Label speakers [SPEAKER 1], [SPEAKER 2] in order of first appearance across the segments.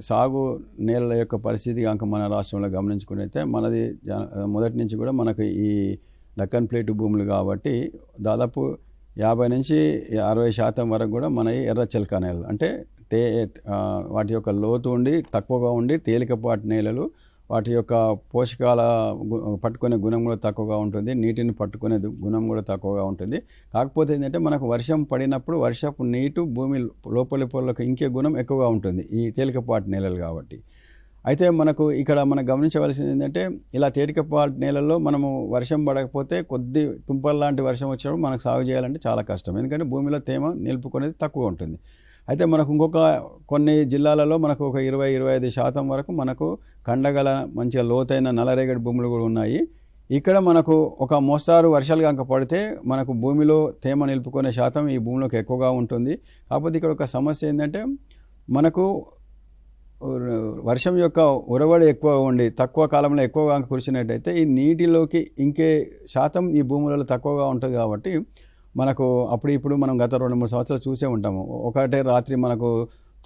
[SPEAKER 1] సాగు నేలల యొక్క పరిస్థితి కనుక మన రాష్ట్రంలో గమనించుకునైతే మనది మొదటి నుంచి కూడా మనకు ఈ డక్కన్ ప్లేటు భూములు కాబట్టి దాదాపు 50 నుంచి 60% వరకు కూడా మన ఎర్ర చిలక నేలలు అంటే వాటి యొక్క లోతు ఉండి తక్కువగా ఉండి తేలికపాటి నేలలు, వాటి యొక్క పోషకాల పట్టుకునే గుణం కూడా తక్కువగా ఉంటుంది, నీటిని పట్టుకునే గుణం కూడా తక్కువగా ఉంటుంది. కాకపోతే ఏంటంటే మనకు వర్షం పడినప్పుడు వర్షపు నీటు భూమి లోపలి పొరలకు ఇంకే గుణం ఎక్కువగా ఉంటుంది ఈ తేలికపాటి నేలలు కాబట్టి. అయితే మనం గమనించవలసింది ఏంటంటే ఇలా తేలికపాటి నేలల్లో మనము వర్షం పడకపోతే కొద్ది తుంపర్ లాంటి వర్షం వచ్చినప్పుడు మనకు సాగు చేయాలంటే చాలా కష్టం, ఎందుకంటే భూమిలో తేమ నిలుపుకునేది తక్కువ ఉంటుంది. అయితే మనకు కొన్ని జిల్లాలలో మనకు ఒక 20-25% వరకు మనకు కండగల మంచిగా లోతైన నల్లరేగడి భూములు కూడా ఉన్నాయి. ఇక్కడ మనకు ఒక మోస్తారు వర్షాలు కనుక పడితే మనకు భూమిలో తేమ నిలుపుకునే శాతం ఈ భూమిలోకి ఎక్కువగా ఉంటుంది. కాకపోతే ఇక్కడ ఒక సమస్య ఏంటంటే మనకు వర్షం యొక్క ఉరవడి ఎక్కువ ఉండి తక్కువ కాలంలో ఎక్కువగా కురిసినట్టయితే ఈ నీటిలోకి ఇంకే శాతం ఈ భూములలో తక్కువగా ఉంటుంది. కాబట్టి మనకు ఇప్పుడు మనం గత 2-3 సంవత్సరాలు చూసే ఉంటాము, ఒకటే రాత్రి మనకు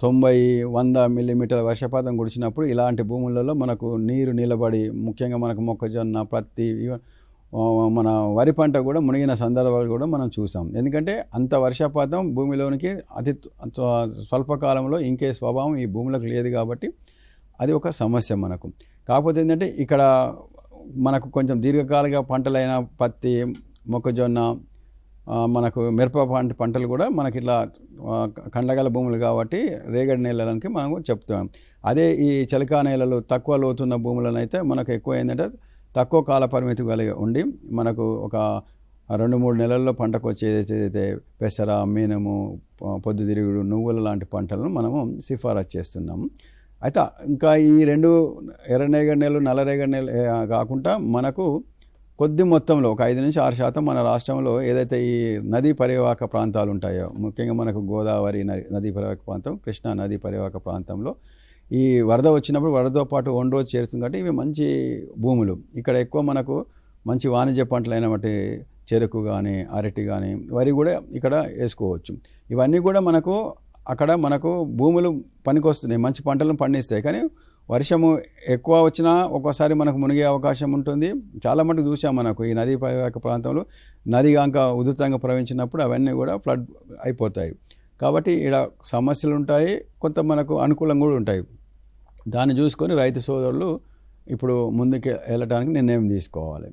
[SPEAKER 1] 90-100 మిల్లీమీటర్ల వర్షపాతం కురిసినప్పుడు ఇలాంటి భూములలో మనకు నీరు నిలబడి ముఖ్యంగా మనకు మొక్కజొన్న, పత్తి, మన వరి పంట కూడా మునిగిన సందర్భాలు కూడా మనం చూసాం. ఎందుకంటే అంత వర్షపాతం భూమిలోనికి అతి స్వల్పకాలంలో ఇంకే స్వభావం ఈ భూములకు లేదు కాబట్టి అది ఒక సమస్య మనకు. కాకపోతే ఏంటంటే ఇక్కడ మనకు కొంచెం దీర్ఘకాలిక పంటలైన పత్తి, మొక్కజొన్న, మనకు మిరప పంటలు కూడా మనకి ఇట్లా కండగల భూములు కాబట్టి రేగడి నేలలకి మనం చెప్తాం. అదే ఈ చలికా నేలలు తక్కువ లోతున్న భూములను అయితే మనకు ఎక్కువ ఏంటంటే తక్కువ కాల పరిమితి కలిగి ఉండి మనకు ఒక 2-3 నెలల్లో పంటకు వచ్చేదైతే పెసర, మీనము, పొద్దుతిరుగుడు, నువ్వుల లాంటి పంటలను మనము సిఫారసు చేస్తున్నాము. అయితే ఇంకా ఈ 2 ఎర్రరేగడి నేలలు, నల్లరేగడి నేల కాకుండా మనకు కొద్ది మొత్తంలో ఒక 5-6% మన రాష్ట్రంలో ఏదైతే ఈ నదీ పరివాహక ప్రాంతాలు ఉంటాయో, ముఖ్యంగా మనకు గోదావరి నదీ పరివాహక ప్రాంతం, కృష్ణా నదీ పరివాహక ప్రాంతంలో ఈ వరద వచ్చినప్పుడు వరదతో పాటు ఒండ్రోజు చేరుతుంది కాబట్టి ఇవి మంచి భూములు. ఇక్కడ ఎక్కువ మనకు మంచి వాణిజ్య పంటలైనటువంటి చెరుకు కానీ, అరటి కానీ, వరి కూడా ఇక్కడ వేసుకోవచ్చు. ఇవన్నీ కూడా అక్కడ మనకు భూములు పనికొస్తున్నాయి, మంచి పంటలను పండిస్తాయి. కానీ వర్షము ఎక్కువ వచ్చినా ఒక్కోసారి మనకు మునిగే అవకాశం ఉంటుంది. చాలా మటుకు చూసాం మనకు ఈ నదీ పరివాహక ప్రాంతంలో నది కనుక ఉధృతంగా ప్రవహించినప్పుడు అవన్నీ కూడా ఫ్లడ్ అయిపోతాయి. కాబట్టి ఇక్కడ సమస్యలు ఉంటాయి, కొంత మనకు అనుకూలంగా కూడా ఉంటాయి. దాన్ని చూసుకొని రైతు సోదరులు ఇప్పుడు ముందుకు వెళ్ళటానికి నిర్ణయం తీసుకోవాలి.